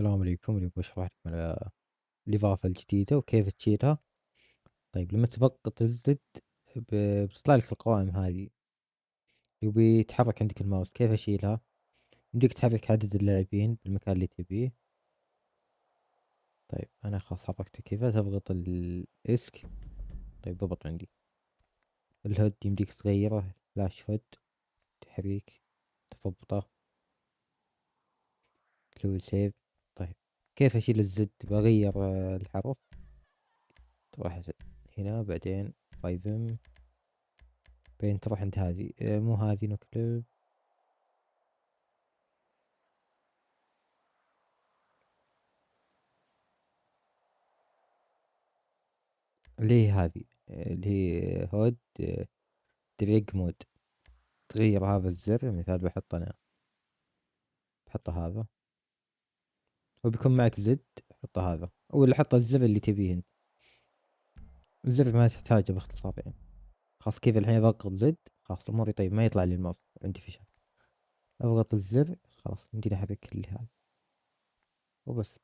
السلام عليكم. اليوم بشرح لكم على الإضافة الجديدة وكيف تشيلها. طيب لما تضغط الزد بتطلع لك القوائم هذه وبيتحرك عندك الماوس. كيف أشيلها؟ يمديك تحرك عدد اللاعبين بالمكان اللي تبيه. طيب أنا خلاص حركته كذا، تضغط الإسك. طيب ضبط عندي. الهود يمديك تغيره فلاش هود، تحريك، تضبطه، تسوي سيف. طيب كيف أشيل الزد؟ بغير الحرف. تروح هنا بعدين 5M، بعدين تروح عند هذه مو هذه نكتب اللي هي هذه اللي هي هود دريج مود. تغير هذا الزر، مثال بحط أنا، بحط هذا وبيكون معك زد. حط هذا ولا حط الزر اللي تبيه انت. الزر ما تحتاجه باختصار يعني. خلاص كيف الحين اضغط زد، خلاص الامور طيب ما يطلع لي الماوس عندي فشل. اضغط الزر خلاص يمديني احرك اللي هذا وبس.